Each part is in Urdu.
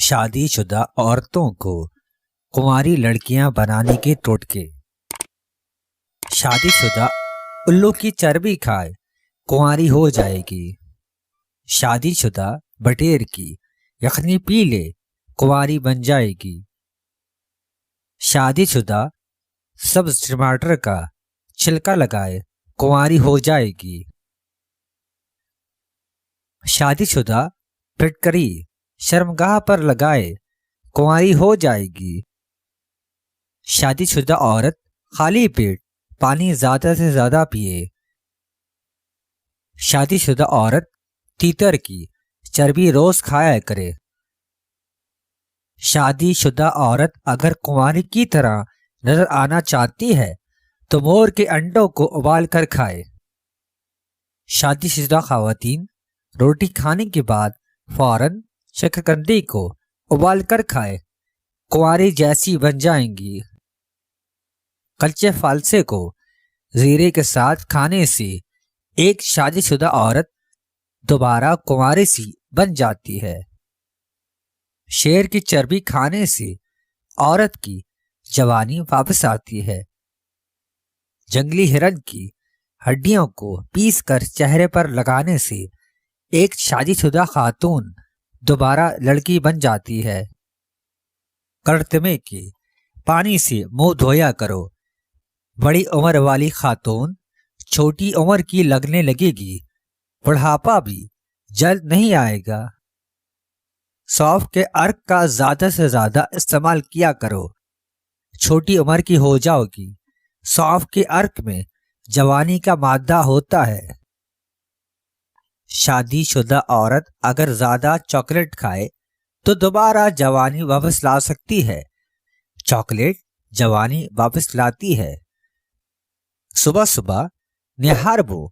شادی شدہ عورتوں کو کنواری لڑکیاں بنانے کے ٹوٹکے۔ شادی شدہ الو کی چربی کھائے کنواری ہو جائے گی۔ شادی شدہ بٹیر کی یخنی پی لے کنواری بن جائے گی۔ شادی شدہ سبز ٹماٹر کا چھلکا لگائے کنواری ہو جائے گی۔ شادی شدہ پھٹکری شرمگاہ پر لگائے کنواری ہو جائے گی۔ شادی شدہ عورت خالی پیٹ پانی زیادہ سے زیادہ پیے۔ شادی شدہ عورت تیتر کی چربی روز کھایا کرے۔ شادی شدہ عورت اگر کنواری کی طرح نظر آنا چاہتی ہے تو مور کے انڈوں کو ابال کر کھائے۔ شادی شدہ خواتین روٹی کھانے کے بعد فوراً شکرکندی کو ابال کر کھائے کنواری جیسی بن جائیں گی۔ کلچے فالسے کو زیرے کے ساتھ کھانے سے ایک شادی شدہ عورت دوبارہ کنواری سی بن جاتی ہے۔ شیر کی چربی کھانے سے عورت کی جوانی واپس آتی ہے۔ جنگلی ہرن کی ہڈیوں کو پیس کر چہرے پر لگانے سے ایک شادی شدہ خاتون دوبارہ لڑکی بن جاتی ہے۔ کڑتمے کے پانی سے منہ دھویا کرو۔ بڑی عمر والی خاتون چھوٹی عمر کی لگنے لگے گی۔ بڑھاپا بھی جلد نہیں آئے گا۔ سونف کے عرق کا زیادہ سے زیادہ استعمال کیا کرو، چھوٹی عمر کی ہو جاؤ گی۔ سونف کے عرق میں جوانی کا مادہ ہوتا ہے۔ شادی شدہ عورت اگر زیادہ چاکلیٹ کھائے تو دوبارہ جوانی واپس لا سکتی ہے۔ چاکلیٹ جوانی واپس لاتی ہے۔ صبح صبح نہاربو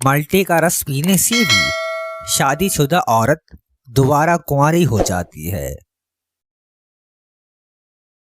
مالٹے کا رس پینے سے بھی شادی شدہ عورت دوبارہ کنواری ہو جاتی ہے۔